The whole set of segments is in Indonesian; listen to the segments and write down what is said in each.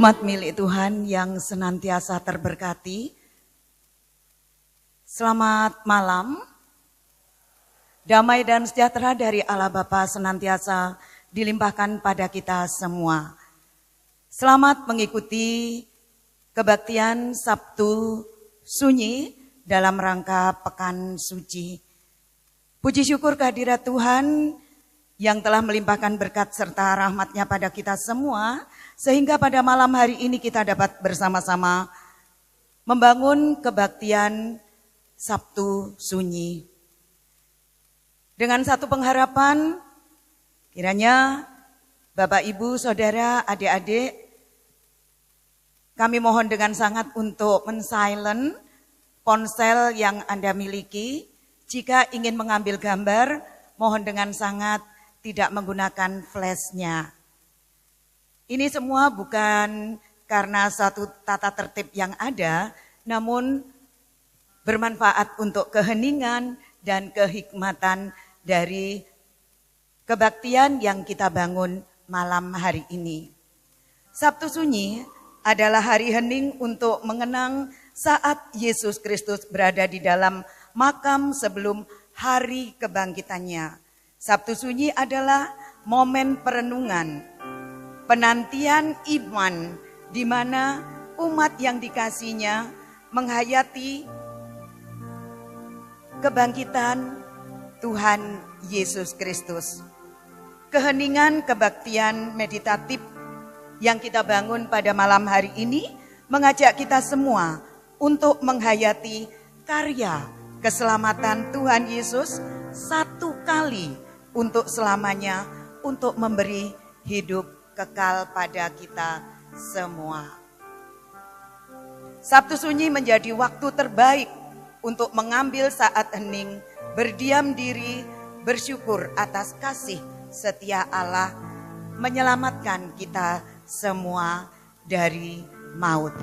Umat milik Tuhan yang senantiasa terberkati, selamat malam. Damai dan sejahtera dari Allah Bapa senantiasa dilimpahkan pada kita semua. Selamat mengikuti kebaktian Sabtu Sunyi dalam rangka Pekan Suci. Puji syukur kehadirat Tuhan yang telah melimpahkan berkat serta rahmat-Nya pada kita semua, sehingga pada malam hari ini kita dapat bersama-sama membangun kebaktian Sabtu Sunyi. Dengan satu pengharapan, kiranya Bapak, Ibu, Saudara, adik-adik, kami mohon dengan sangat untuk men-silent ponsel yang Anda miliki. Jika ingin mengambil gambar, mohon dengan sangat tidak menggunakan flashnya. Ini semua bukan karena satu tata tertib yang ada, namun bermanfaat untuk keheningan dan kehikmatan dari kebaktian yang kita bangun malam hari ini. Sabtu Sunyi adalah hari hening untuk mengenang saat Yesus Kristus berada di dalam makam sebelum hari kebangkitannya. Sabtu Sunyi adalah momen perenungan, penantian iman di mana umat yang dikasihinya menghayati kebangkitan Tuhan Yesus Kristus. Keheningan kebaktian meditatif yang kita bangun pada malam hari ini mengajak kita semua untuk menghayati karya keselamatan Tuhan Yesus satu kali untuk selamanya, untuk memberi hidup kekal pada kita semua. Sabtu Sunyi menjadi waktu terbaik untuk mengambil saat hening, berdiam diri, bersyukur atas kasih setia Allah menyelamatkan kita semua dari maut.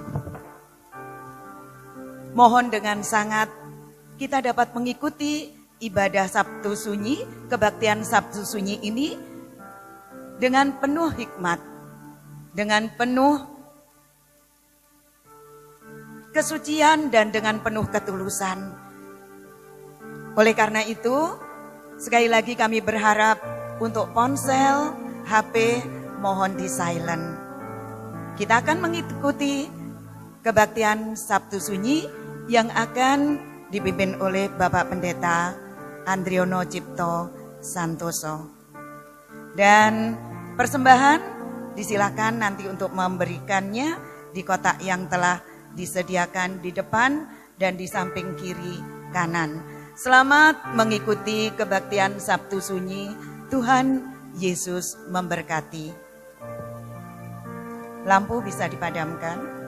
Mohon dengan sangat kita dapat mengikuti ibadah Sabtu Sunyi, kebaktian Sabtu Sunyi ini dengan penuh hikmat, dengan penuh kesucian dan dengan penuh ketulusan. Oleh karena itu, sekali lagi kami berharap untuk ponsel, HP mohon di silent. Kita akan mengikuti kebaktian Sabtu Sunyi yang akan dipimpin oleh Bapak Pendeta Andriono Cipto Santoso. Dan persembahan disilakan nanti untuk memberikannya di kotak yang telah disediakan di depan dan di samping kiri kanan. Selamat mengikuti kebaktian Sabtu Sunyi. Tuhan Yesus memberkati. Lampu bisa dipadamkan.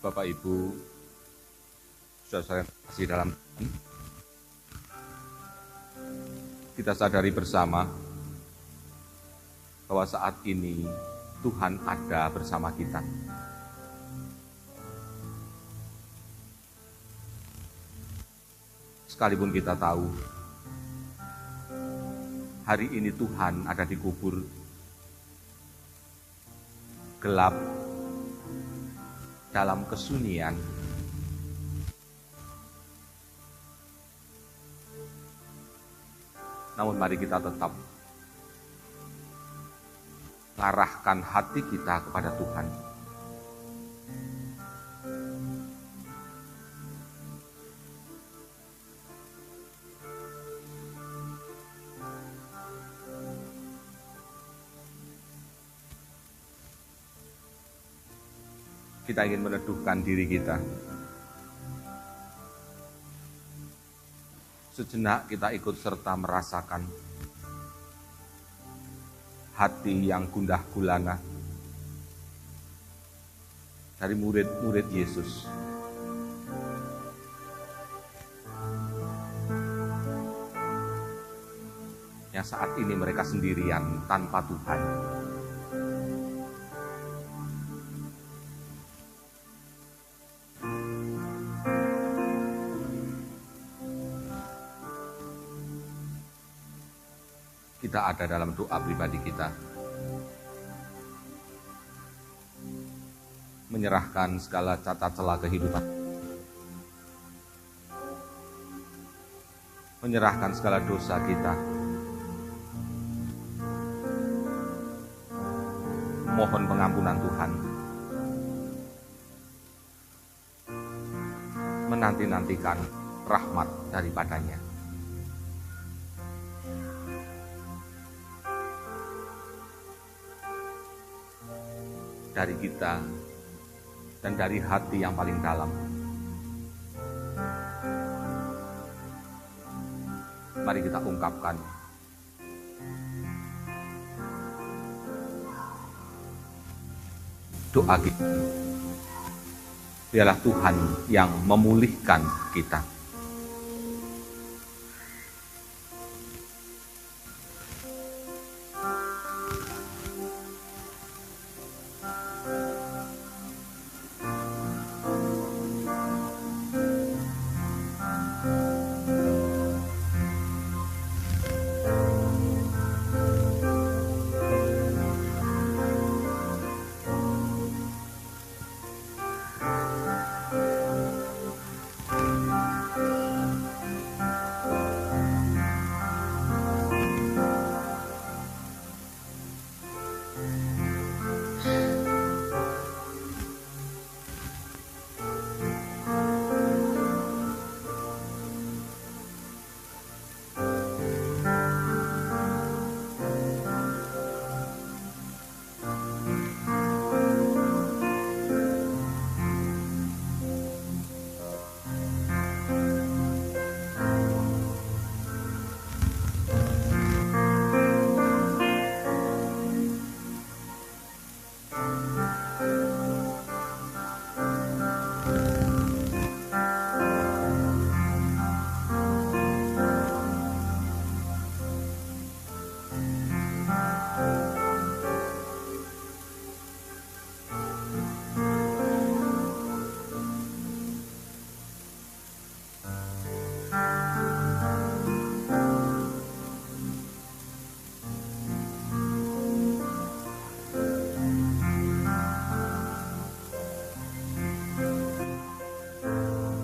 Bapak Ibu, sudah saya kasih dalam, kita sadari bersama bahwa saat ini Tuhan ada bersama kita. Sekalipun kita tahu hari ini Tuhan ada di kubur gelap, dalam kesunyian, namun mari kita tetap mengarahkan hati kita kepada Tuhan. Kita ingin meneduhkan diri kita. Sejenak kita ikut serta merasakan hati yang gundah gulana dari murid-murid Yesus. Yang saat ini mereka sendirian tanpa Tuhan. Kita ada dalam doa pribadi kita, menyerahkan segala cacat celah kehidupan, menyerahkan segala dosa kita, mohon pengampunan Tuhan, menanti-nantikan rahmat daripadanya. Dari kita dan dari hati yang paling dalam, mari kita ungkapkan doa kita. Biarlah Tuhan yang memulihkan kita.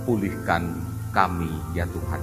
pulihkan kami ya Tuhan.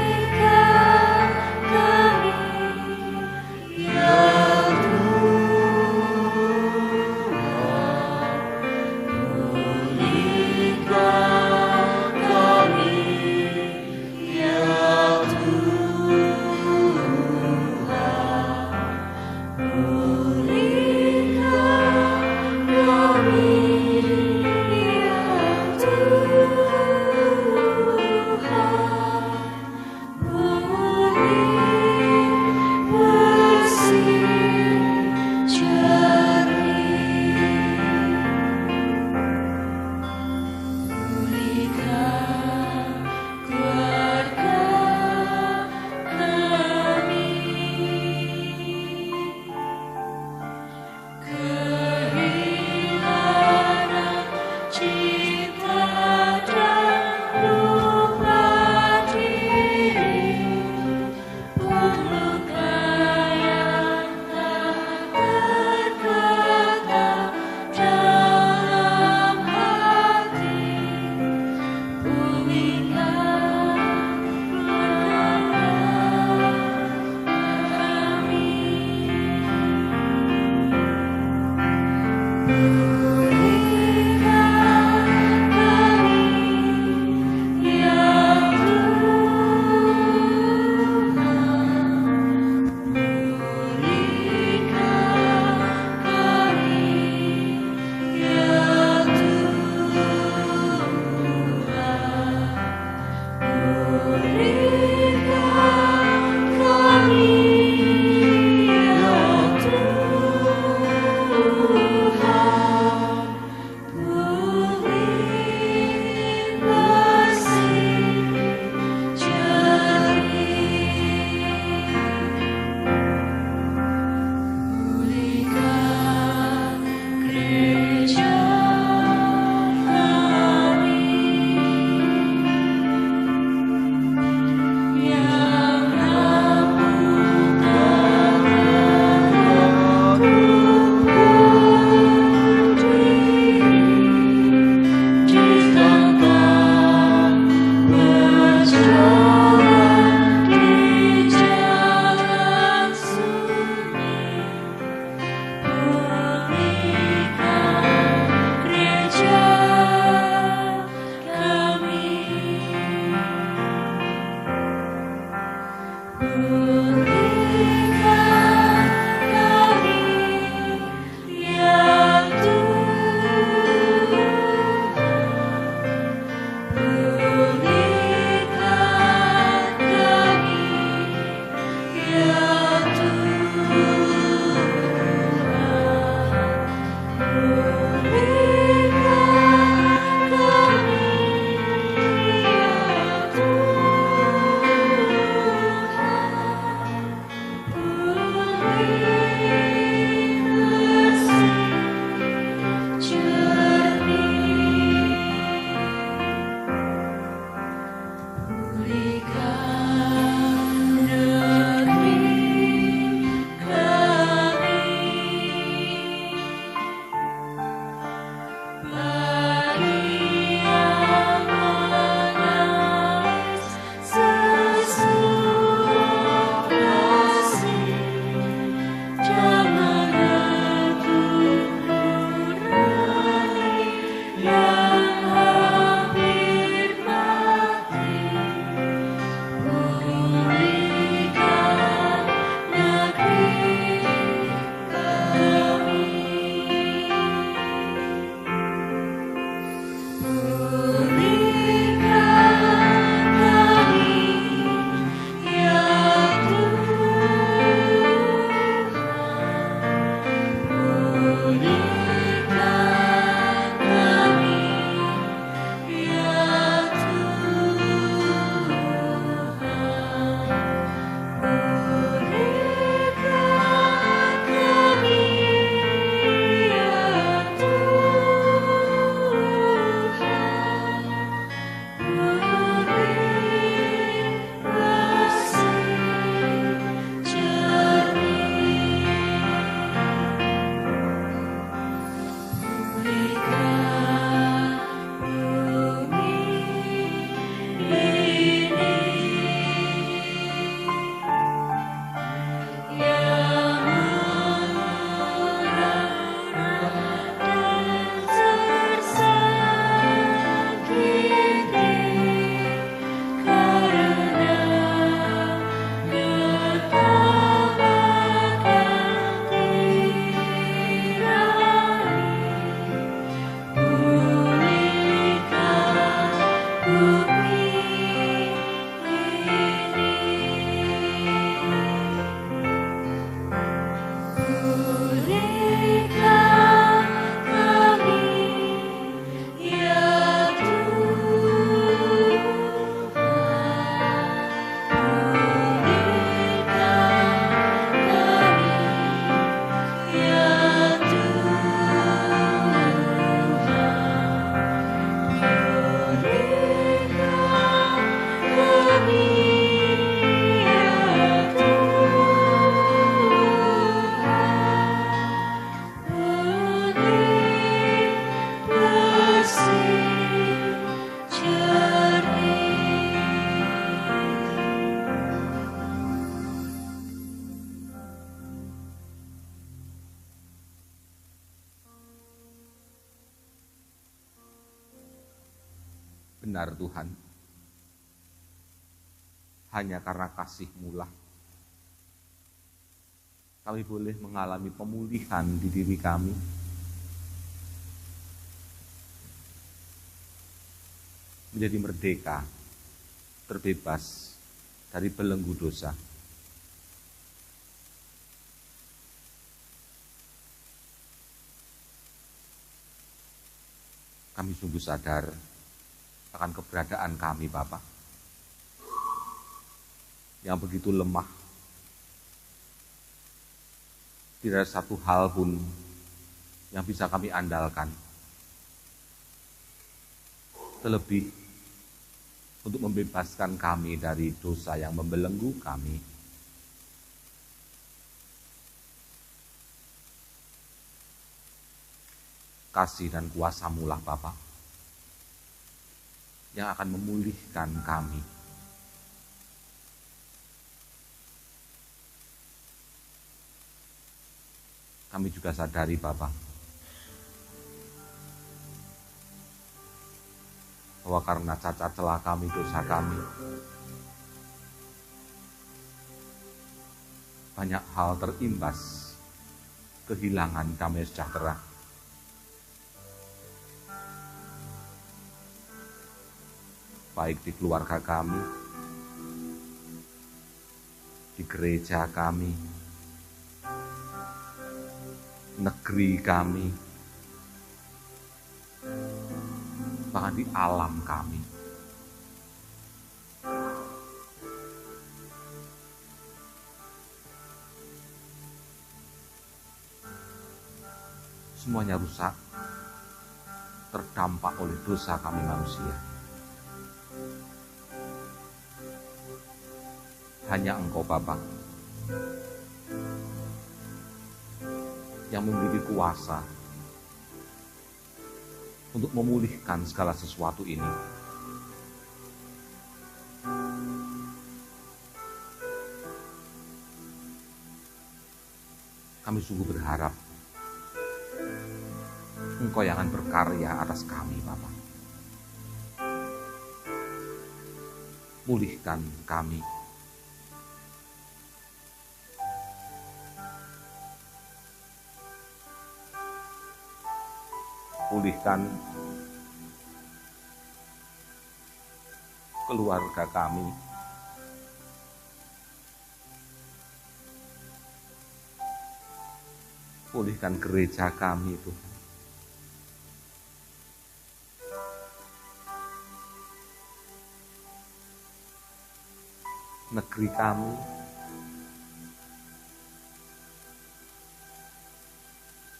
Berikan kami Benar Tuhan, hanya karena kasih-Mu lah kami boleh mengalami pemulihan di diri kami. Menjadi merdeka, terbebas dari belenggu dosa. Kami sungguh sadar akan keberadaan kami, Bapa, yang begitu lemah. Tidak ada satu hal pun yang bisa kami andalkan. Terlebih untuk membebaskan kami dari dosa yang membelenggu kami. Kasih dan kuasa-Mu lah Bapa, yang akan memulihkan kami. Kami juga sadari Bapa, bahwa karena cacat celah kami, dosa kami, banyak hal terimbas, kehilangan damai sejahtera. Baik di keluarga kami, di gereja kami, negeri kami, bahkan di alam kami. Semuanya rusak, terdampak oleh dosa kami manusia. Hanya Engkau Bapa yang memiliki kuasa untuk memulihkan segala sesuatu ini. Kami sungguh berharap Engkau yang akan berkarya atas kami, Bapa. Pulihkan kami. Pulihkan keluarga kami. Pulihkan gereja kami, Tuhan. Negeri kami,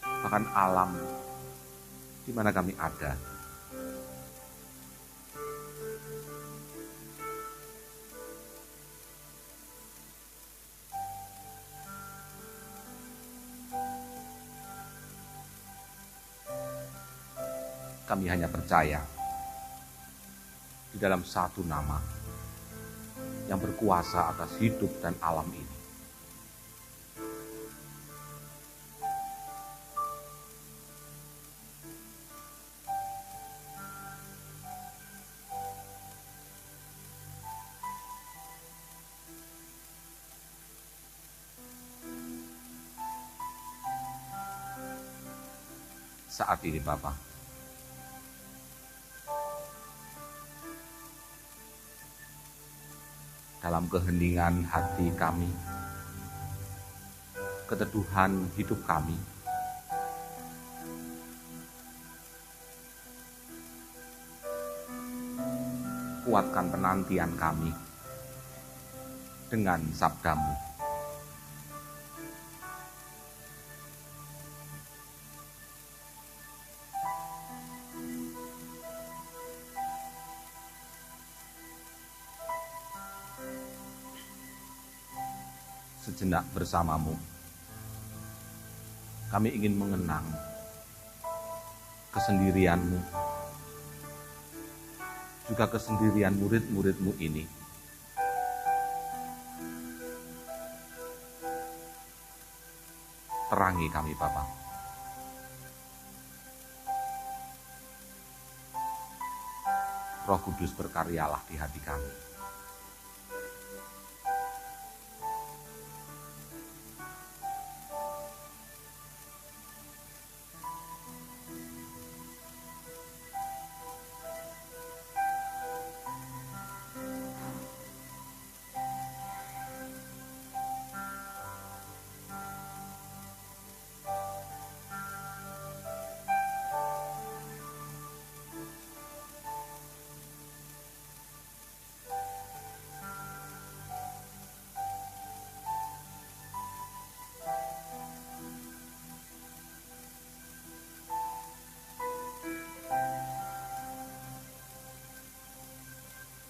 bahkan alam di mana kami ada. Kami hanya percaya di dalam satu nama yang berkuasa atas hidup dan alam ini. Saat ini Bapa, dalam keheningan hati kami, keteduhan hidup kami, kuatkan penantian kami dengan sabda-Mu. Sejenak bersama-Mu, kami ingin mengenang kesendirian-Mu, juga kesendirian murid-murid-Mu ini. Terangi kami, Bapa. Roh Kudus berkaryalah di hati kami.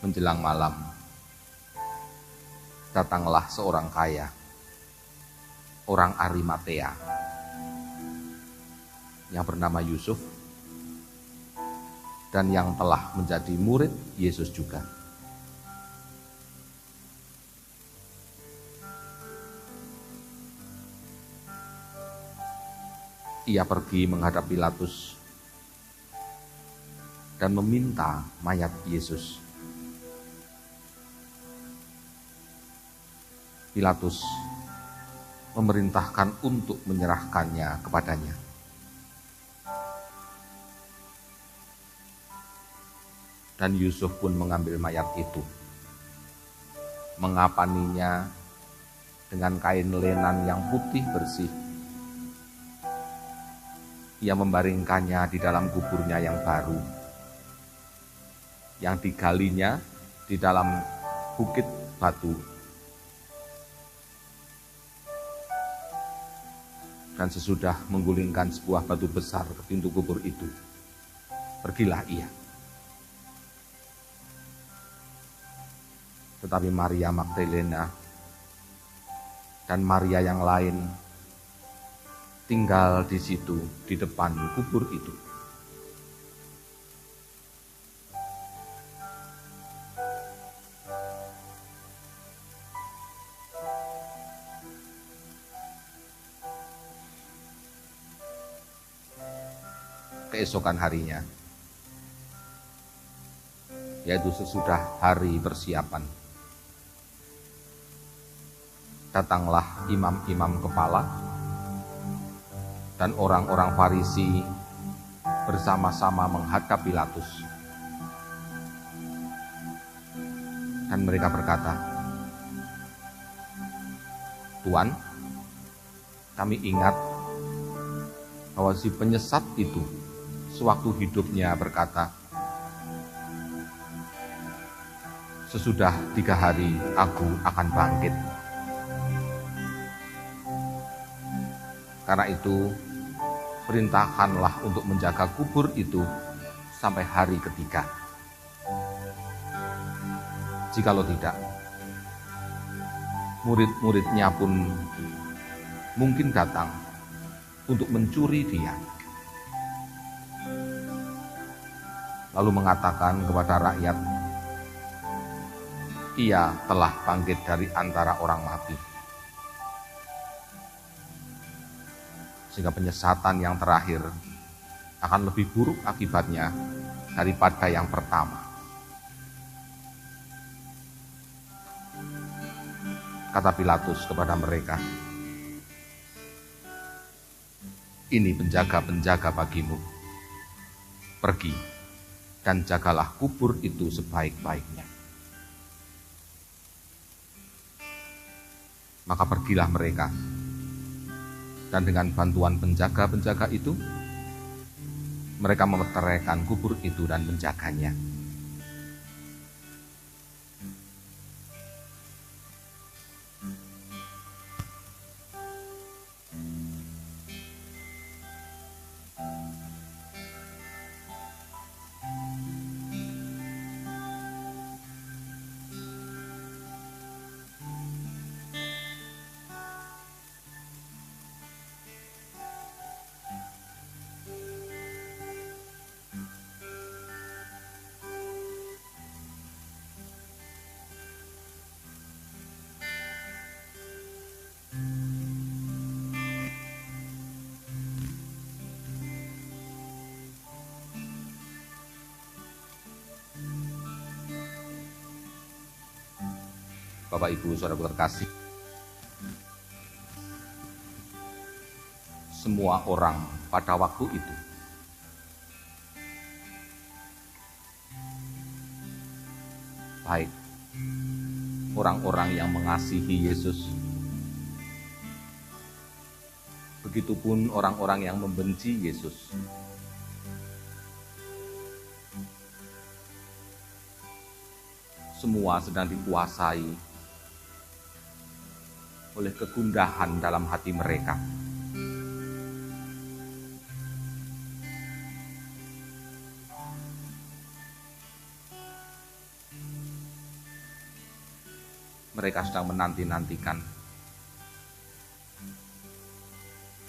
Menjelang malam, datanglah seorang kaya, orang Arimatea, yang bernama Yusuf, dan yang telah menjadi murid Yesus juga. Ia pergi menghadap Pilatus dan meminta mayat Yesus. Pilatus memerintahkan untuk menyerahkannya kepadanya. Dan Yusuf pun mengambil mayat itu, mengapaninya dengan kain lenan yang putih bersih. Ia membaringkannya di dalam kuburnya yang baru, yang digalinya di dalam bukit batu. Dan sesudah menggulingkan sebuah batu besar ke pintu kubur itu, pergilah ia. Tetapi Maria Magdalena dan Maria yang lain tinggal di situ, di depan kubur itu. Keesokan harinya, yaitu sesudah hari persiapan, datanglah imam-imam kepala dan orang-orang Farisi bersama-sama menghadap Pilatus. Dan mereka berkata, "Tuan, kami ingat bahwa si penyesat itu sewaktu hidupnya berkata, 'Sesudah 3 hari aku akan bangkit.' Karena itu, perintahkanlah untuk menjaga kubur itu sampai hari ketiga. Jikalau tidak, murid-muridnya pun mungkin datang untuk mencuri dia." Lalu mengatakan kepada rakyat, "Ia telah bangkit dari antara orang mati." Sehingga penyesatan yang terakhir akan lebih buruk akibatnya daripada yang pertama. Kata Pilatus kepada mereka, "Ini penjaga-penjaga bagimu. Pergi dan jagalah kubur itu sebaik-baiknya." Maka pergilah mereka, dan dengan bantuan penjaga-penjaga itu, mereka memeteraikan kubur itu dan menjaganya. Bapak Ibu Saudara terkasih, semua orang pada waktu itu baik orang-orang yang mengasihi Yesus, begitupun orang-orang yang membenci Yesus, semua sedang dikuasai oleh kegundahan dalam hati mereka. Mereka sedang menanti-nantikan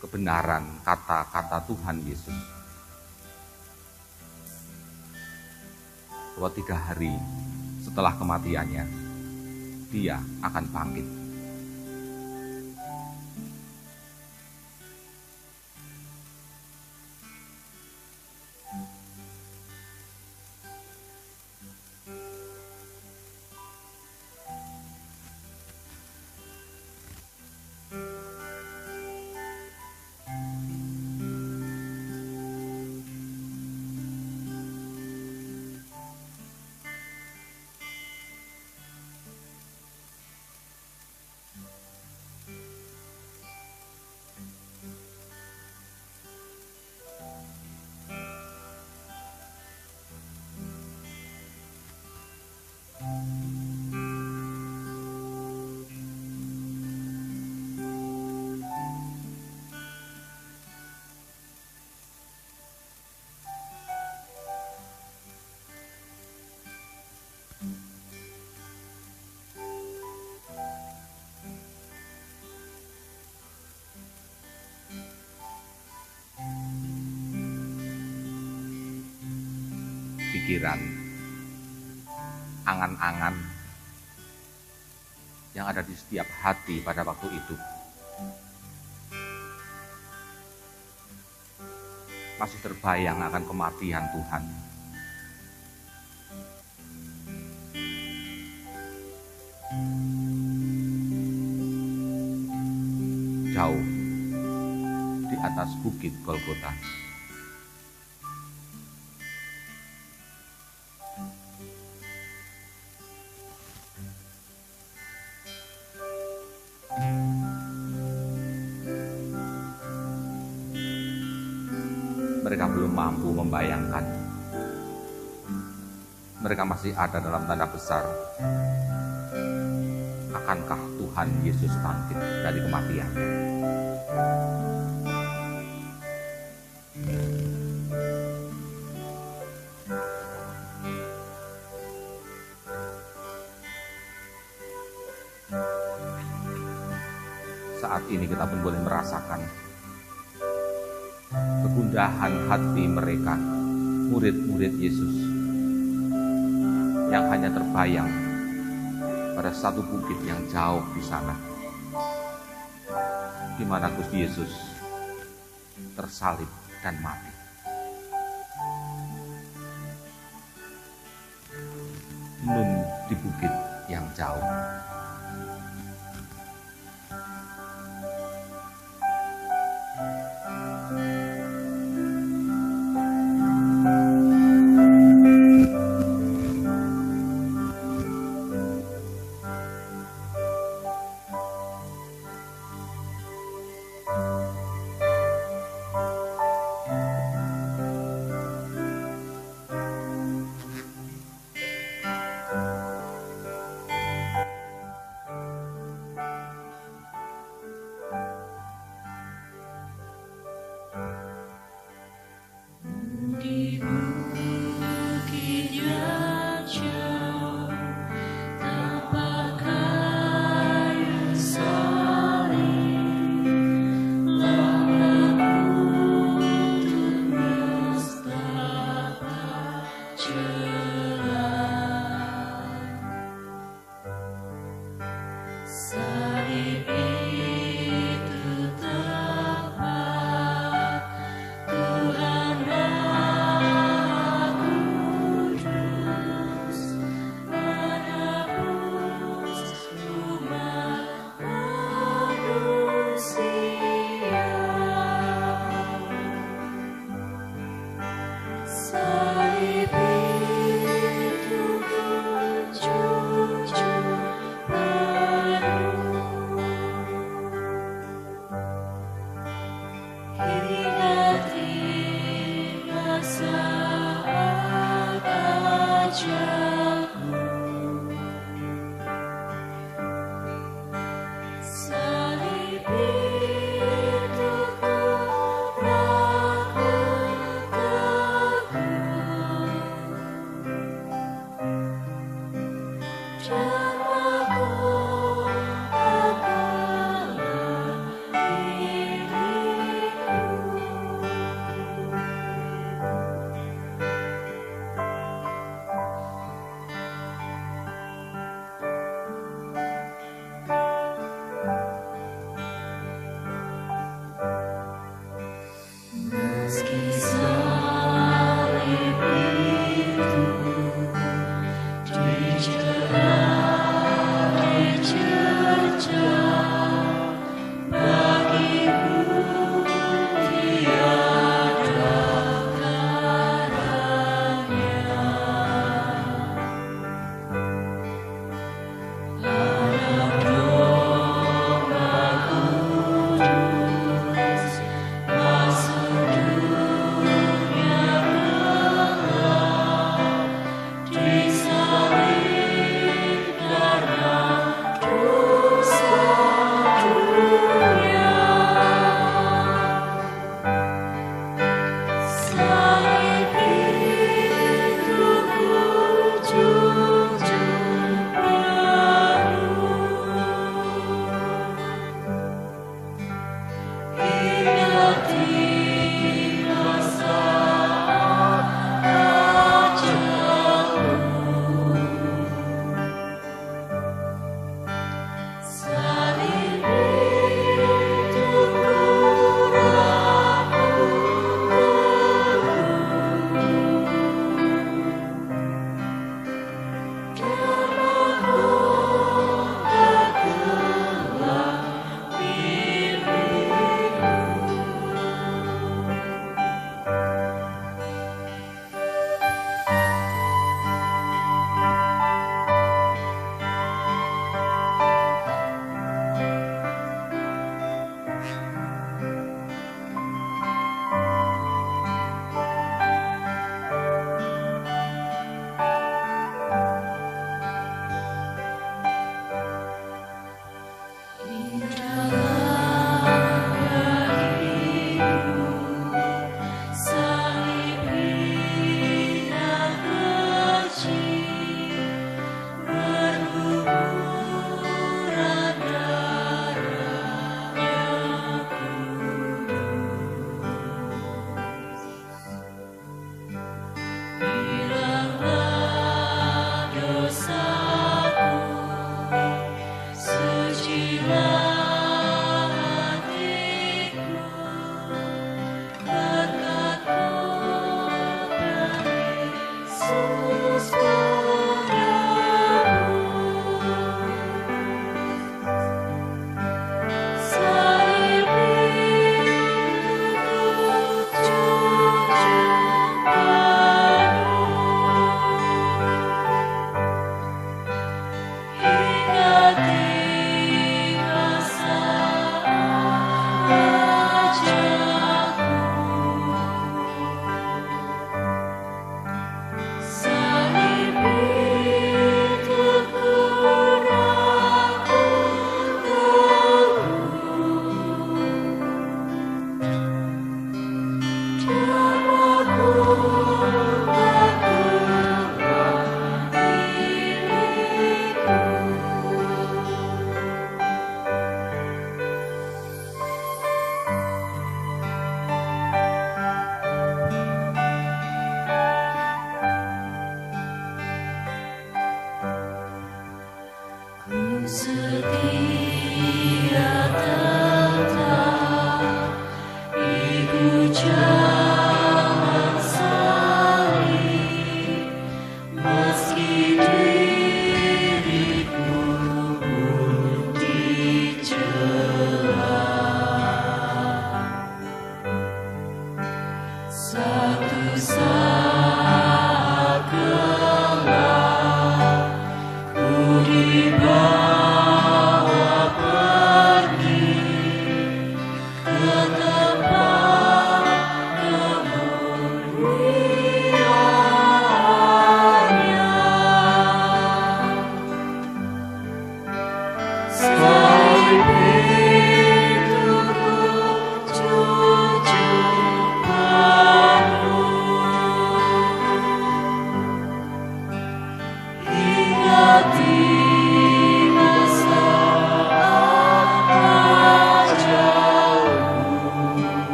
kebenaran kata-kata Tuhan Yesus, bahwa 3 hari setelah kematiannya, Dia akan bangkit. pikiran, angan-angan yang ada di setiap hati pada waktu itu masih terbayang akan kematian Tuhan. Jauh di atas bukit Golgota, mereka belum mampu membayangkan. Mereka masih ada dalam tanda besar. Akankah Tuhan Yesus bangkit dari kematian? Saat ini kita pun boleh merasakan kegundahan hati mereka, murid-murid Yesus, yang hanya terbayang pada satu bukit yang jauh di sana, di mana Gusti Yesus tersalib dan mati. Nun di bukit yang jauh.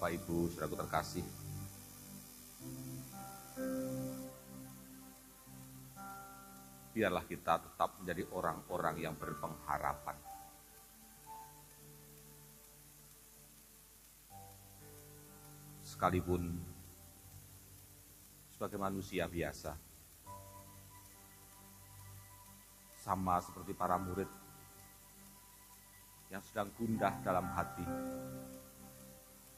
Bapak Ibu, saudaraku terkasih, biarlah kita tetap menjadi orang-orang yang berpengharapan. Sekalipun sebagai manusia biasa, sama seperti para murid yang sedang gundah dalam hati,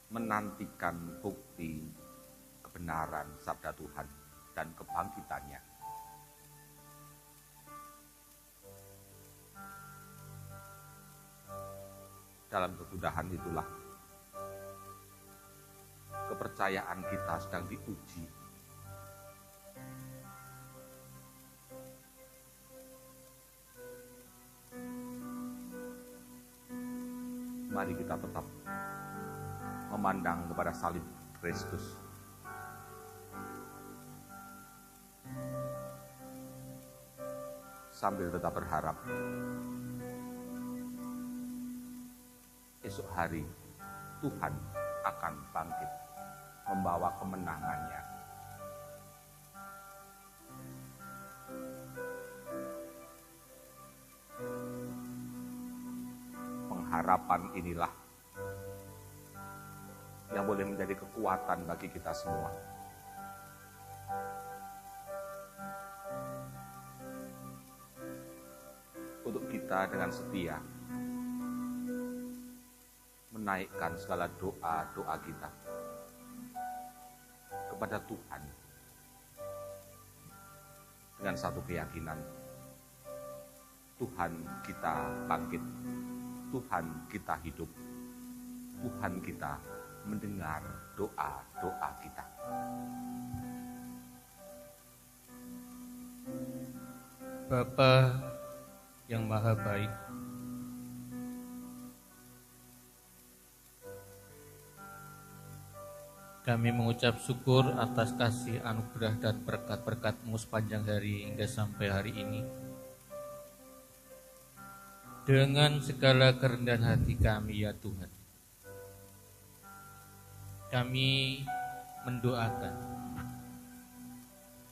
menantikan bukti kebenaran sabda Tuhan dan kebangkitannya. Dalam kegundahan itulah kepercayaan kita sedang diuji. Mari kita tetap memandang kepada salib Kristus. Sambil tetap berharap esok hari Tuhan akan bangkit membawa kemenangannya. Pengharapan inilah yang boleh menjadi kekuatan bagi kita semua. Untuk kita dengan setia menaikkan segala doa-doa kita kepada Tuhan dengan satu keyakinan, Tuhan kita bangkit, Tuhan kita hidup, Tuhan kita mendengar doa-doa kita. Bapa yang Maha Baik, kami mengucap syukur atas kasih, anugerah, dan berkat-berkat-Mu sepanjang hari hingga sampai hari ini. Dengan segala kerendahan hati kami, ya Tuhan, kami mendoakan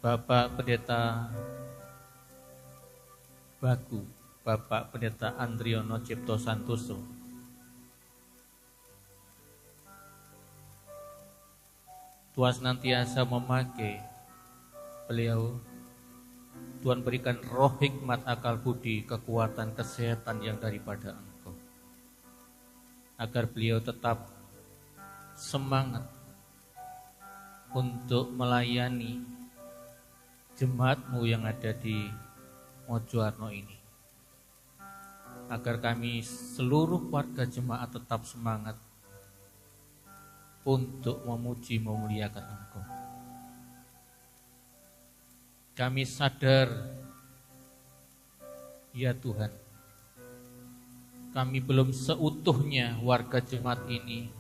Bapak Pendeta Bagu, Bapak Pendeta Andriono Cipto Santoso, Tuhan senantiasa memakai beliau. Tuhan berikan roh hikmat, akal budi, kekuatan, kesehatan yang daripada Engkau, agar beliau tetap semangat untuk melayani jemaat-Mu yang ada di Mojoarno ini, agar kami seluruh warga jemaat tetap semangat untuk memuji memuliakan Engkau. Kami sadar, ya Tuhan, kami belum seutuhnya warga jemaat ini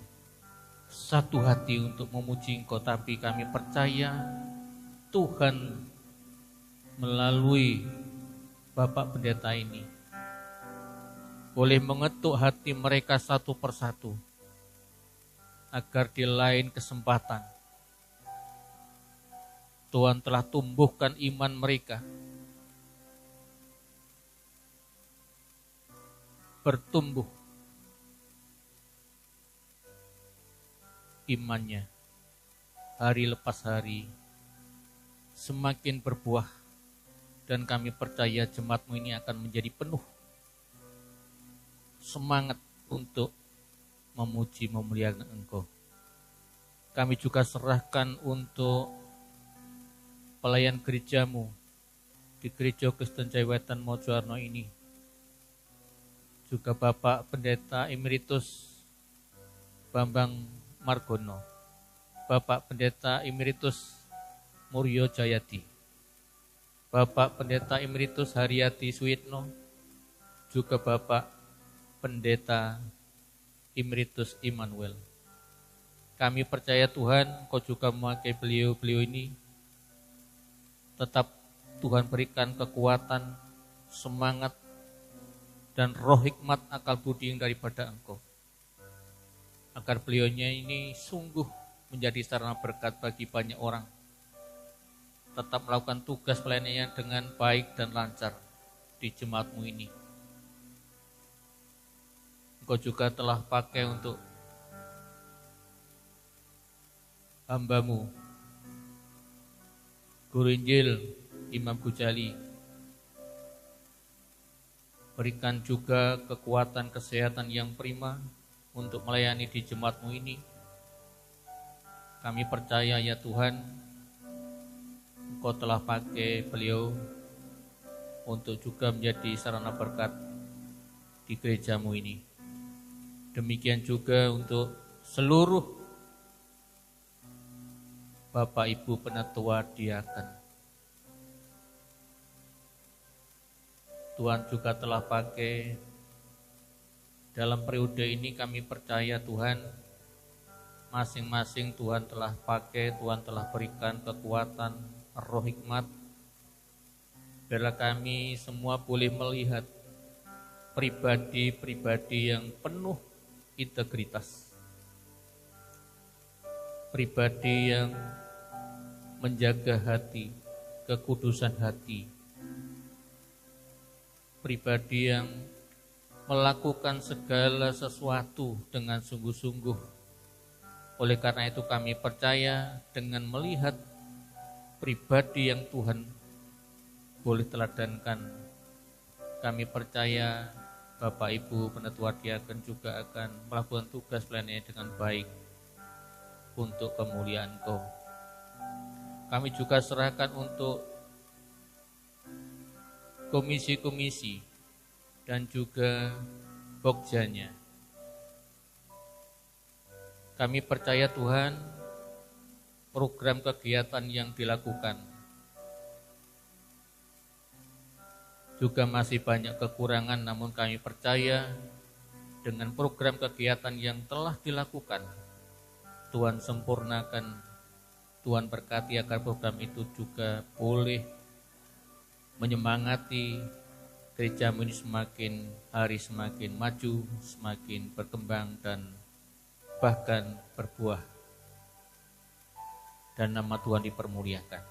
satu hati untuk memuji Engkau, tapi kami percaya Tuhan melalui Bapak Pendeta ini boleh mengetuk hati mereka satu persatu, agar di lain kesempatan Tuhan telah tumbuhkan iman mereka, bertumbuh imannya hari lepas hari, semakin berbuah, dan kami percaya jemaat-Mu ini akan menjadi penuh semangat untuk memuji memuliakan Engkau. Kami juga serahkan untuk pelayan gereja-Mu di Gereja Kristen Jaiwetan Mojoarno ini, juga Bapak Pendeta Emeritus Bambang Margono, Bapak Pendeta Emeritus Muryo Jayadi, Bapak Pendeta Emeritus Haryati Suyitno, juga Bapak Pendeta Emeritus Immanuel. Kami percaya Tuhan, Kau juga memakai beliau-beliau ini. Tetap Tuhan berikan kekuatan, semangat, dan roh hikmat akal budi yang daripada Engkau, agar beliaunya ini sungguh menjadi sarana berkat bagi banyak orang, tetap melakukan tugas pelayanannya dengan baik dan lancar di jemaatmu ini. Engkau juga telah pakai untuk hambamu, Guru Injil Imam Gujali. Berikan juga kekuatan kesehatan yang prima untuk melayani di jemaatmu ini. Kami percaya ya Tuhan, Engkau telah pakai beliau untuk juga menjadi sarana berkat di gerejamu ini. Demikian juga untuk seluruh Bapak Ibu Penatua Diaken. Tuhan juga telah pakai dalam periode ini, kami percaya Tuhan, masing-masing Tuhan telah pakai, Tuhan telah berikan kekuatan, roh hikmat. Biarlah kami semua boleh melihat pribadi-pribadi yang penuh integritas, pribadi yang menjaga hati, kekudusan hati, pribadi yang melakukan segala sesuatu dengan sungguh-sungguh. Oleh karena itu kami percaya dengan melihat pribadi yang Tuhan boleh teladankan, kami percaya Bapak Ibu Penatua Diaken juga akan melakukan tugas pelayanannya dengan baik untuk kemuliaan Engkau. Kami juga serahkan untuk komisi-komisi dan juga pokjanya. Kami percaya Tuhan, program kegiatan yang dilakukan juga masih banyak kekurangan, namun kami percaya dengan program kegiatan yang telah dilakukan, Tuhan sempurnakan, Tuhan berkati agar program itu juga boleh menyemangati gerejamu ini semakin hari semakin maju, semakin berkembang dan bahkan berbuah, dan nama Tuhan dipermuliakan.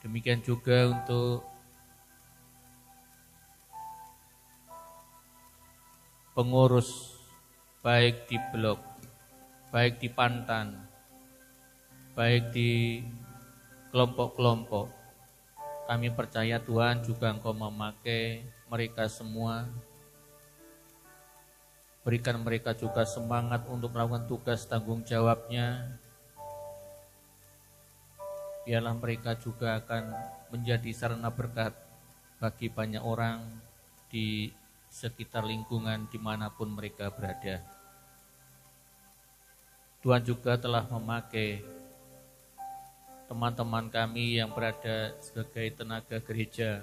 Demikian juga untuk pengurus, baik di blok, baik di Pantan, baik di kelompok-kelompok. Kami percaya Tuhan juga Engkau memakai mereka semua. Berikan mereka juga semangat untuk melakukan tugas tanggung jawabnya. Biarlah mereka juga akan menjadi sarana berkat bagi banyak orang di sekitar lingkungan dimanapun mereka berada. Tuhan juga telah memakai teman-teman kami yang berada sebagai tenaga gereja.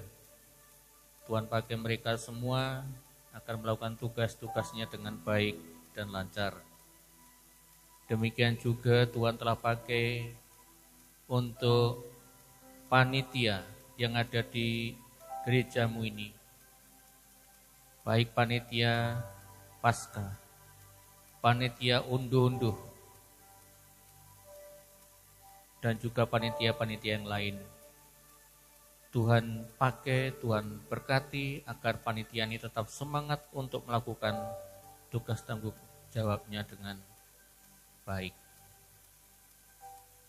Tuhan pakai mereka semua akan melakukan tugas-tugasnya dengan baik dan lancar. Demikian juga Tuhan telah pakai untuk panitia yang ada di gerejamu ini, baik panitia Paskah, panitia unduh-unduh, dan juga panitia-panitia yang lain. Tuhan pakai, Tuhan berkati agar panitia ini tetap semangat untuk melakukan tugas tanggung jawabnya dengan baik.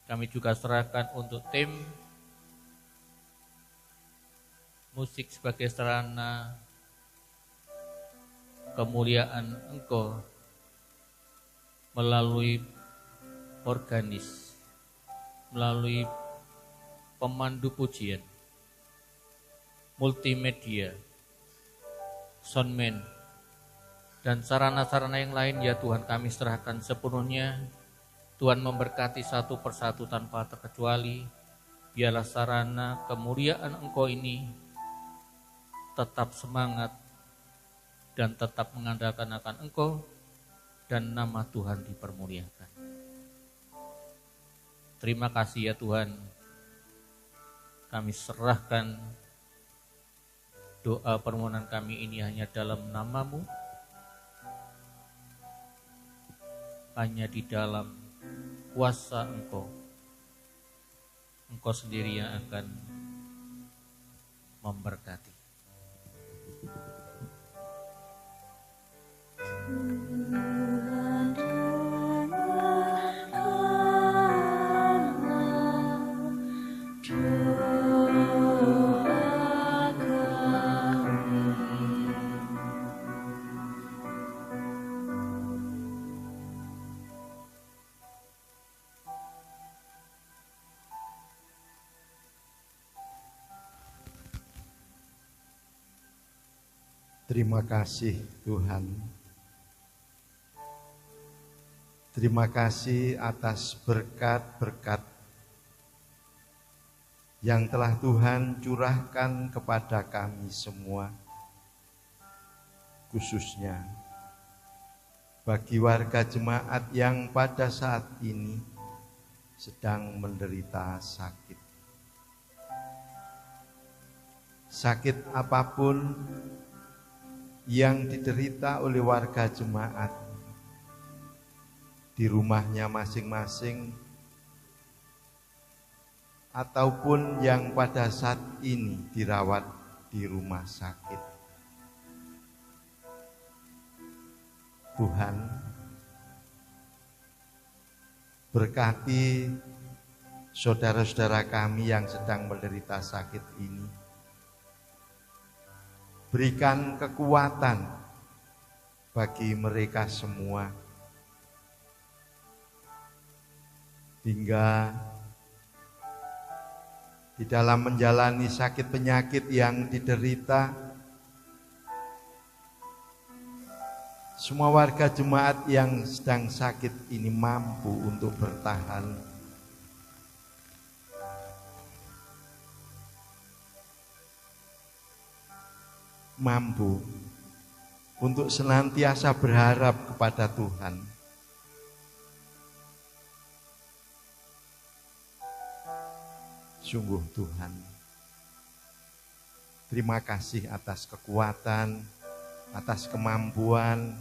Kami juga serahkan untuk tim musik sebagai sarana kemuliaan Engkau melalui organis, melalui pemandu pujian, multimedia, soundman, dan sarana-sarana yang lain. Ya Tuhan, kami serahkan sepenuhnya. Tuhan memberkati satu persatu tanpa terkecuali. Biarlah sarana kemuliaan Engkau ini tetap semangat dan tetap mengandalkan akan Engkau, dan nama Tuhan dipermuliakan. Terima kasih ya Tuhan. Kami serahkan doa permohonan kami ini hanya dalam nama-Mu. hanya di dalam kuasa Engkau. Engkau sendiri yang akan memberkati. Terima kasih Tuhan. Terima kasih atas berkat-berkat yang telah Tuhan curahkan kepada kami semua, khususnya bagi warga jemaat yang pada saat ini sedang menderita sakit. Sakit apapun yang diderita oleh warga jemaat di rumahnya masing-masing, ataupun yang pada saat ini dirawat di rumah sakit. Tuhan, berkati saudara-saudara kami yang sedang menderita sakit ini. Berikan kekuatan bagi mereka semua, hingga di dalam menjalani sakit penyakit yang diderita, semua warga jemaat yang sedang sakit ini mampu untuk bertahan, mampu untuk senantiasa berharap kepada Tuhan. Sungguh Tuhan, terima kasih atas kekuatan, atas kemampuan,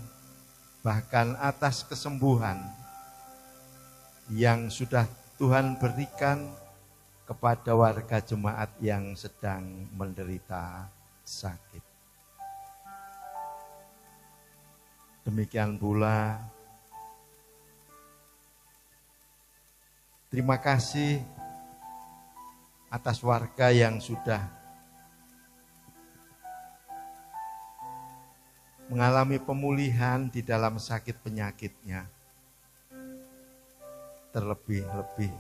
bahkan atas kesembuhan yang sudah Tuhan berikan kepada warga jemaat yang sedang menderita sakit. Demikian pula, terima kasih atas warga yang sudah mengalami pemulihan di dalam sakit penyakitnya. Terlebih-lebih,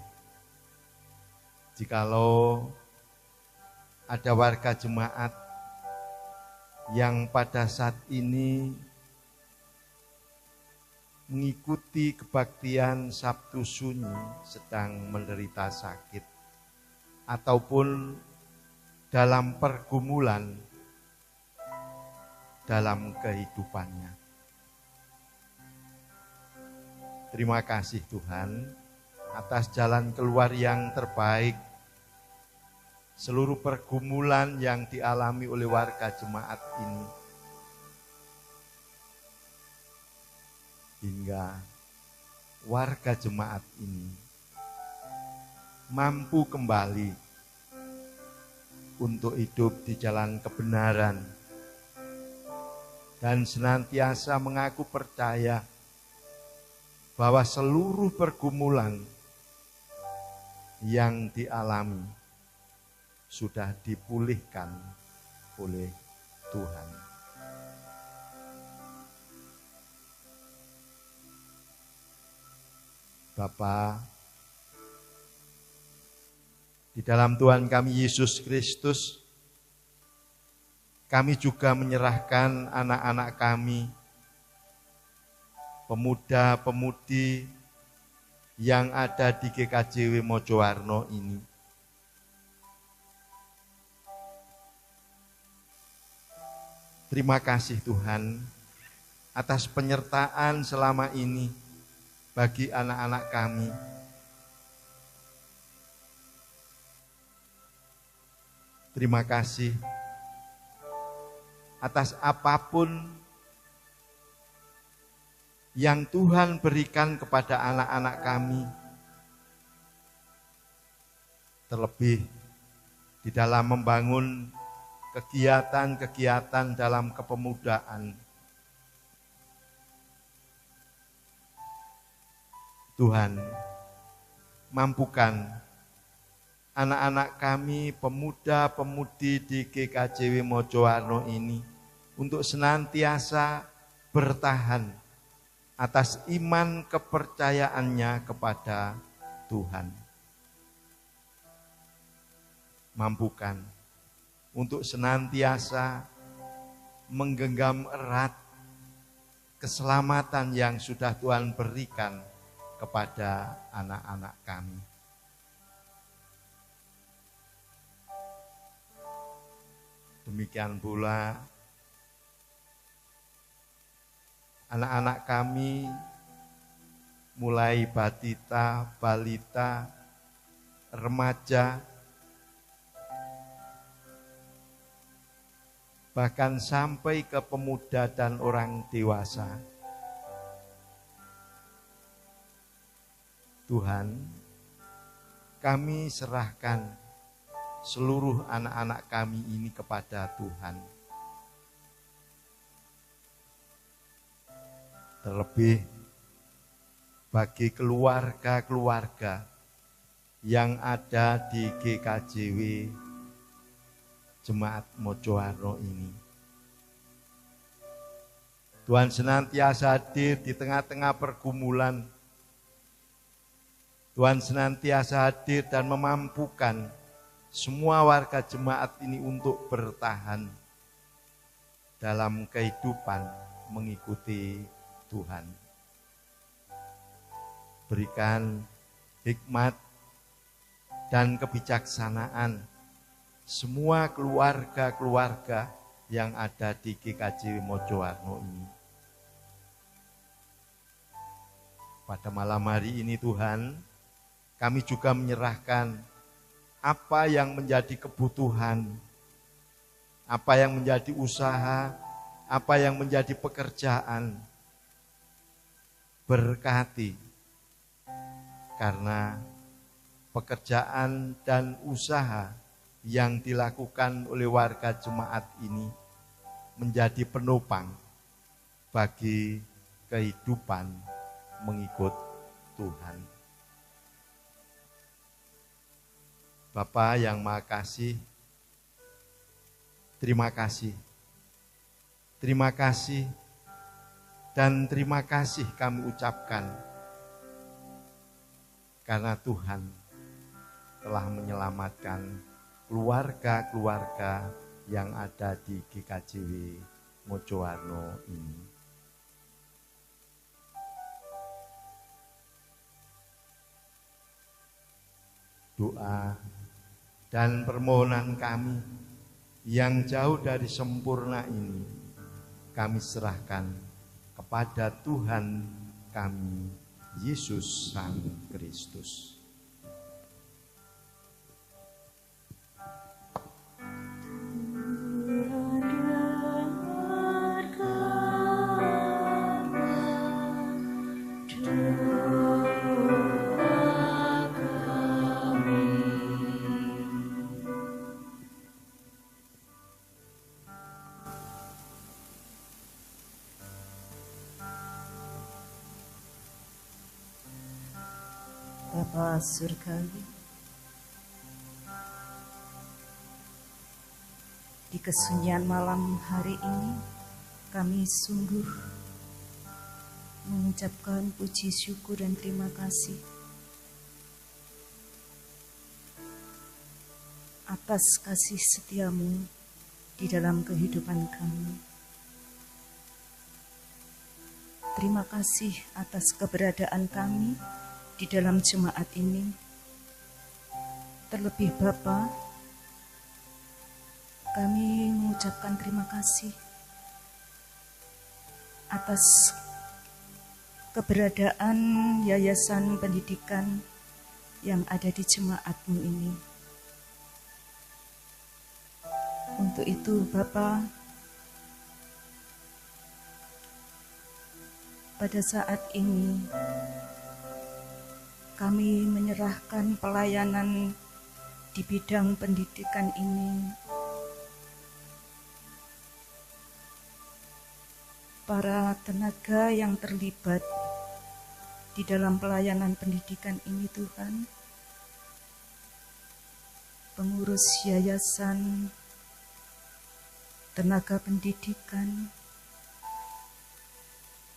jikalau ada warga jemaat yang pada saat ini mengikuti kebaktian Sabtu Sunyi sedang menderita sakit, ataupun dalam pergumulan dalam kehidupannya. Terima kasih Tuhan atas jalan keluar yang terbaik seluruh pergumulan yang dialami oleh warga jemaat ini, hingga warga jemaat ini mampu kembali untuk hidup di jalan kebenaran dan senantiasa mengaku percaya bahwa seluruh pergumulan yang dialami sudah dipulihkan oleh Tuhan. Bapa, di dalam Tuhan kami Yesus Kristus, kami juga menyerahkan anak-anak kami, pemuda-pemudi yang ada di GKJW Mojowarno ini. Terima kasih Tuhan atas penyertaan selama ini bagi anak-anak kami. Terima kasih atas apapun yang Tuhan berikan kepada anak-anak kami, terlebih di dalam membangun kegiatan-kegiatan dalam kepemudaan. Tuhan, mampukan anak-anak kami, pemuda-pemudi di GKJW Mojowarno ini untuk senantiasa bertahan atas iman kepercayaannya kepada Tuhan. Mampukan untuk senantiasa menggenggam erat keselamatan yang sudah Tuhan berikan kepada anak-anak kami. Demikian pula anak-anak kami mulai batita, balita, remaja, bahkan sampai ke pemuda dan orang dewasa. Tuhan, kami serahkan seluruh anak-anak kami ini kepada Tuhan. Terlebih bagi keluarga-keluarga yang ada di GKJW Jemaat Mojowarno ini. Tuhan senantiasa hadir di tengah-tengah pergumulan. Tuhan senantiasa hadir dan memampukan semua warga jemaat ini untuk bertahan dalam kehidupan mengikuti Tuhan. Berikan hikmat dan kebijaksanaan semua keluarga-keluarga yang ada di GKJW Mojowarno ini. Pada malam hari ini Tuhan, kami juga menyerahkan apa yang menjadi kebutuhan, apa yang menjadi usaha, apa yang menjadi pekerjaan. Berkati, karena pekerjaan dan usaha yang dilakukan oleh warga jemaat ini menjadi penopang bagi kehidupan mengikut Tuhan. Bapa yang Maha Kasih, terima kasih. Terima kasih dan terima kasih kami ucapkan karena Tuhan telah menyelamatkan keluarga-keluarga yang ada di GKJW Mojowarno ini. Doa dan permohonan kami yang jauh dari sempurna ini kami serahkan kepada Tuhan kami, Yesus Sang Kristus. Bapa Surgawi, di kesunyian malam hari ini kami sungguh mengucapkan puji syukur dan terima kasih atas kasih setiamu di dalam kehidupan kami. Terima kasih atas keberadaan kami di dalam jemaat ini. Terlebih Bapa, kami mengucapkan terima kasih atas keberadaan yayasan pendidikan yang ada di jemaatmu ini. Untuk itu Bapa, pada saat ini kami menyerahkan pelayanan di bidang pendidikan ini para tenaga yang terlibat di dalam pelayanan pendidikan ini, Tuhan, pengurus yayasan, tenaga pendidikan,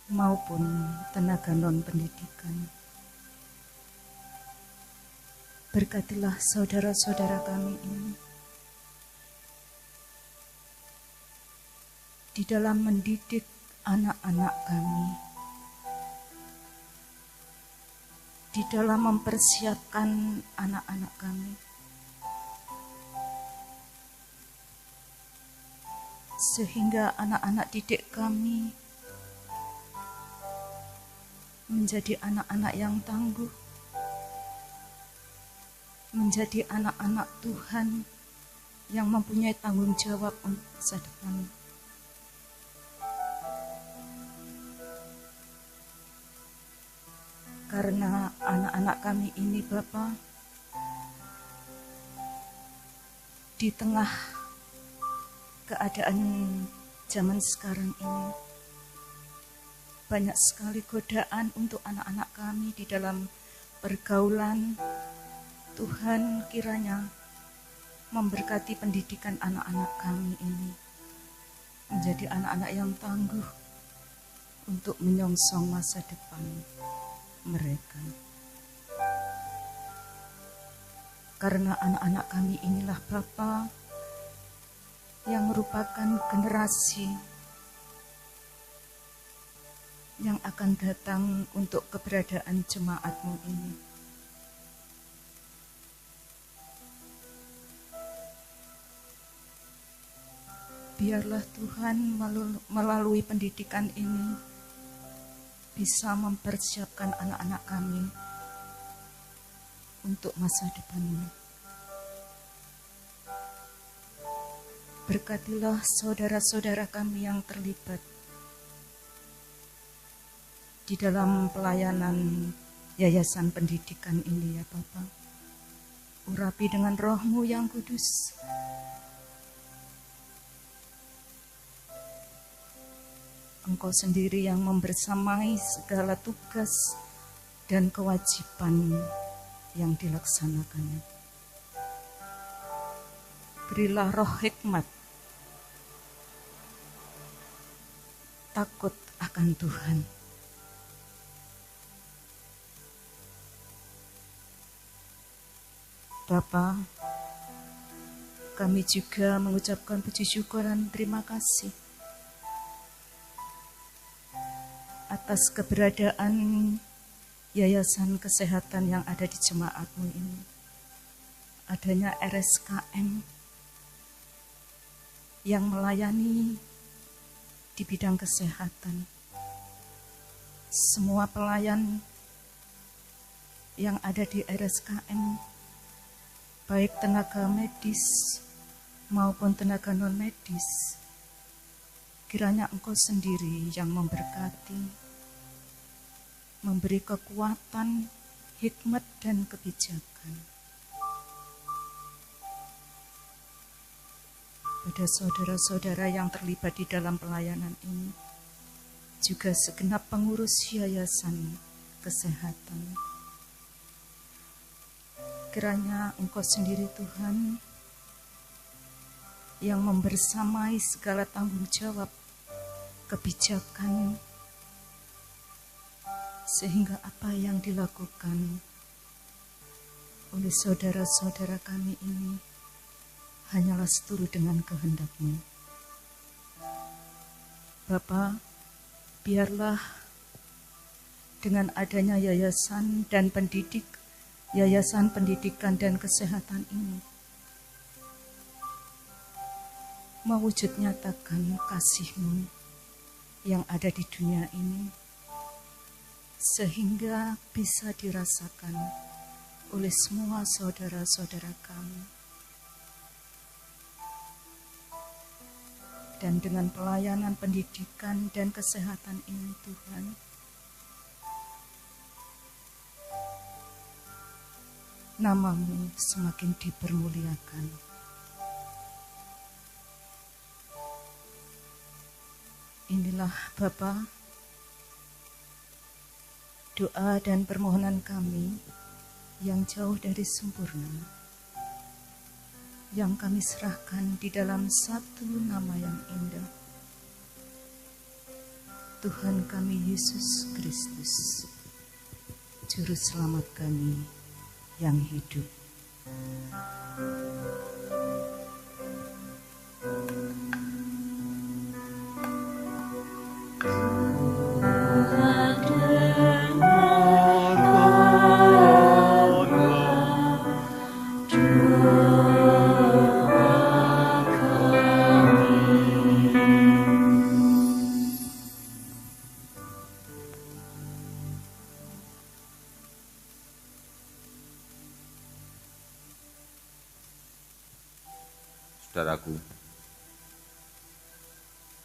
maupun tenaga non-pendidikan. Berkatilah saudara-saudara kami ini di dalam mendidik anak-anak kami, di dalam mempersiapkan anak-anak kami, sehingga anak-anak didik kami menjadi anak-anak yang tangguh, menjadi anak-anak Tuhan yang mempunyai tanggung jawab untuk masa depan. Karena anak-anak kami ini, Bapa, di tengah keadaan zaman sekarang ini, banyak sekali godaan untuk anak-anak kami di dalam pergaulan. Tuhan kiranya memberkati pendidikan anak-anak kami ini menjadi anak-anak yang tangguh untuk menyongsong masa depan mereka. Karena anak-anak kami inilah Bapa yang merupakan generasi yang akan datang untuk keberadaan jemaat-Mu ini. Biarlah Tuhan melalui pendidikan ini bisa mempersiapkan anak-anak kami untuk masa depannya. Berkatilah saudara-saudara kami yang terlibat di dalam pelayanan yayasan pendidikan ini, ya Bapa. Urapi dengan Roh-Mu yang kudus. Engkau sendiri yang membersamai segala tugas dan kewajiban yang dilaksanakannya. Berilah roh hikmat, takut akan Tuhan. Bapa, kami juga mengucapkan puji syukur dan terima kasih atas keberadaan yayasan kesehatan yang ada di jemaat-Mu ini. Adanya RSKM yang melayani di bidang kesehatan. Semua pelayan yang ada di RSKM, baik tenaga medis maupun tenaga non-medis, kiranya Engkau sendiri yang memberkati, memberi kekuatan, hikmat, dan kebijakan pada saudara-saudara yang terlibat di dalam pelayanan ini, juga segenap pengurus yayasan kesehatan. Kiranya Engkau sendiri Tuhan yang membersamai segala tanggung jawab, kebijakan, sehingga apa yang dilakukan oleh saudara-saudara kami ini hanyalah seturut dengan kehendak-Mu. Bapa, biarlah dengan adanya yayasan dan yayasan pendidikan dan kesehatan ini mewujud nyatakan kasih-Mu yang ada di dunia ini, sehingga bisa dirasakan oleh semua saudara-saudara kami. Dan dengan pelayanan pendidikan dan kesehatan ini Tuhan, Namamu semakin dipermuliakan. Inilah Bapa, doa dan permohonan kami yang jauh dari sempurna, yang kami serahkan di dalam satu nama yang indah, Tuhan kami Yesus Kristus, Juru Selamat kami yang hidup. Saudaraku,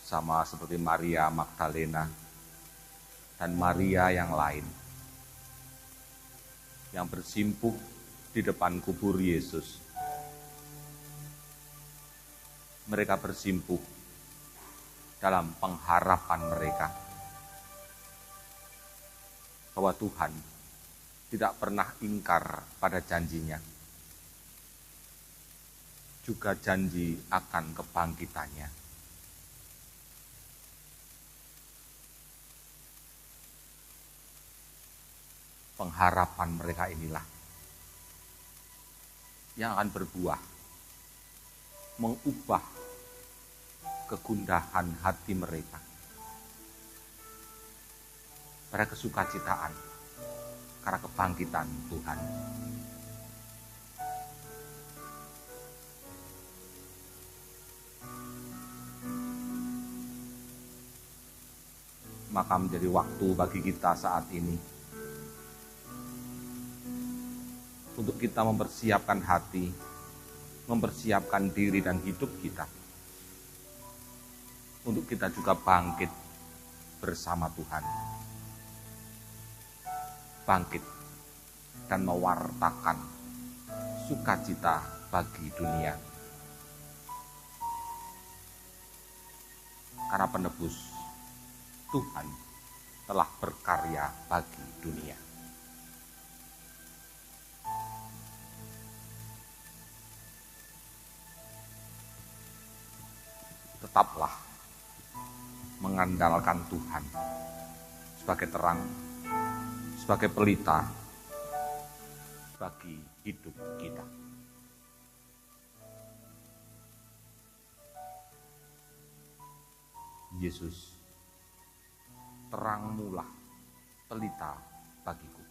sama seperti Maria Magdalena dan Maria yang lain yang bersimpuh di depan kubur Yesus. Mereka bersimpuh dalam pengharapan mereka bahwa Tuhan tidak pernah ingkar pada janjinya, juga janji akan kebangkitannya. Pengharapan mereka inilah yang akan berbuah, mengubah kegundahan hati mereka pada kesukacitaan karena kebangkitan Tuhan. Maka menjadi waktu bagi kita saat ini untuk kita mempersiapkan hati, mempersiapkan diri dan hidup kita, untuk kita juga bangkit bersama Tuhan, bangkit dan mewartakan sukacita bagi dunia, karena penebus Tuhan telah berkarya bagi dunia. Tetaplah mengandalkan Tuhan sebagai terang, sebagai pelita bagi hidup kita. Yesus, terangmulah pelita bagiku.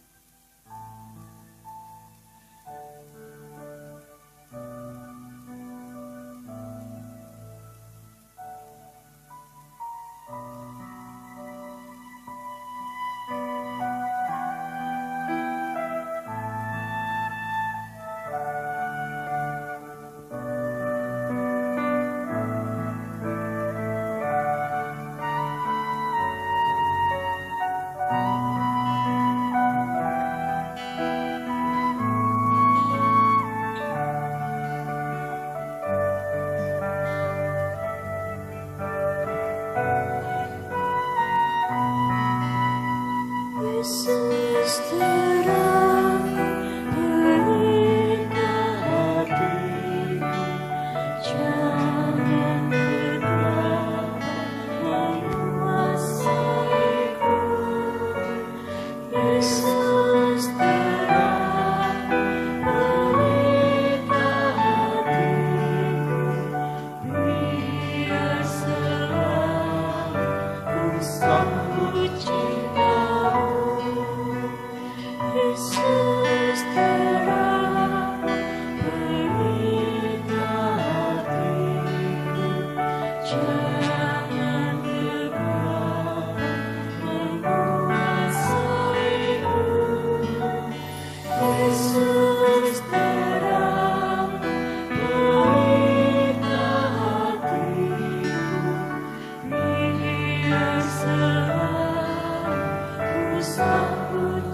Ku sambut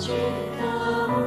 cintamu.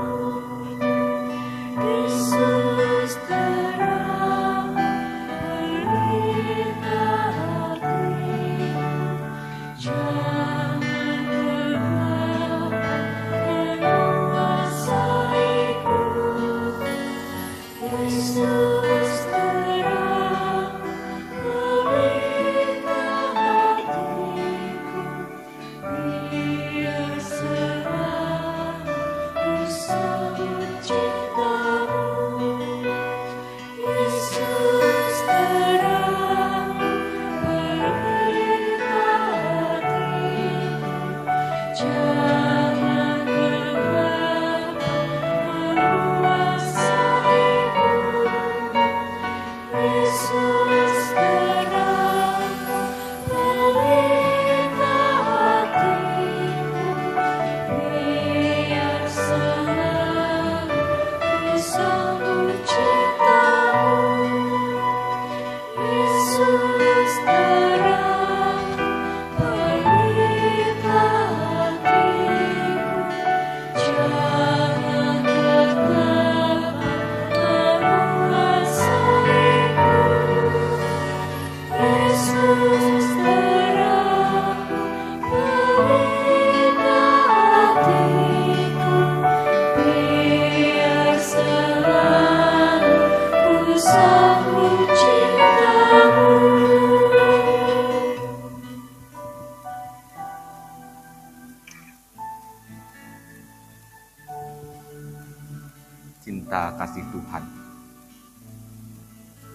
cinta kasih Tuhan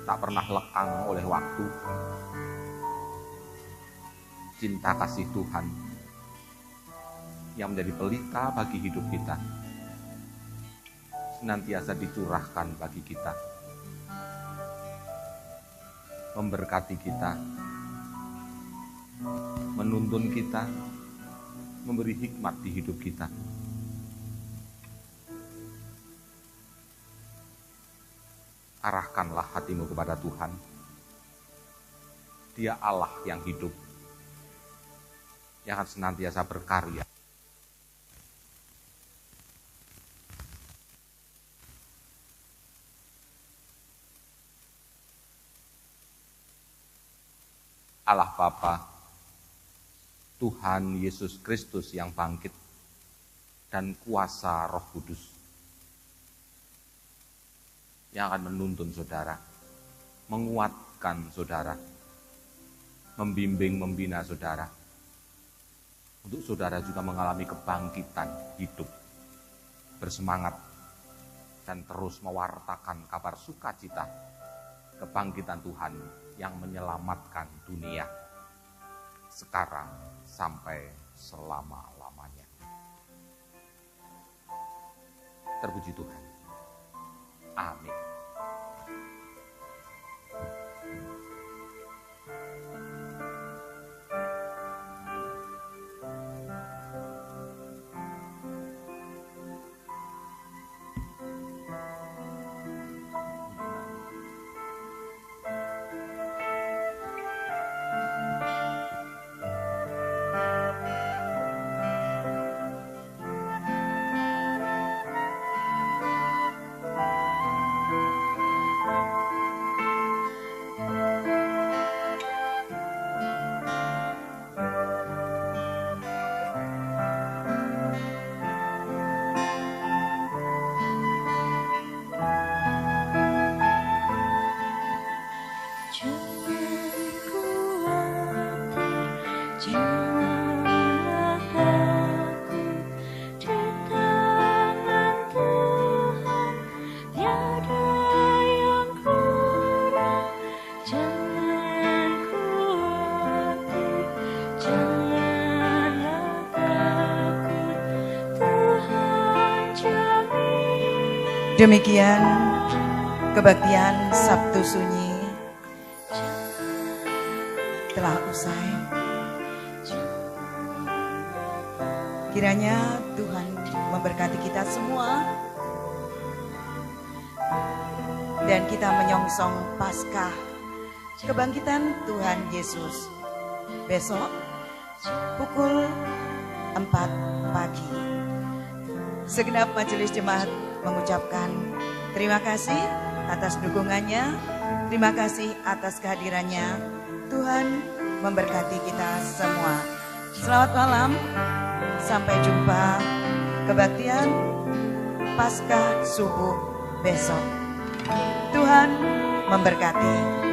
tak pernah lekang oleh waktu. Cinta kasih Tuhan yang menjadi pelita bagi hidup kita senantiasa dicurahkan bagi kita, memberkati kita, menuntun kita, memberi hikmat di hidup kita. Arahkanlah hatimu kepada Tuhan. Dia Allah yang hidup, yang akan senantiasa berkarya. Allah Bapa, Tuhan Yesus Kristus yang bangkit, dan kuasa Roh Kudus yang akan menuntun saudara, menguatkan saudara, membimbing, membina saudara, untuk saudara juga mengalami kebangkitan hidup, bersemangat, dan terus mewartakan kabar sukacita, kebangkitan Tuhan yang menyelamatkan dunia, sekarang sampai selama-lamanya. Terpuji Tuhan. Amin. Demikian kebaktian Sabtu Sunyi telah usai. Kiranya Tuhan memberkati kita semua dan kita menyongsong Paskah kebangkitan Tuhan Yesus besok pukul 4 pagi. Segenap majelis jemaat mengucapkan terima kasih atas dukungannya, terima kasih atas kehadirannya. Tuhan memberkati kita semua. Selamat malam, sampai jumpa kebaktian Paskah subuh besok. Tuhan memberkati.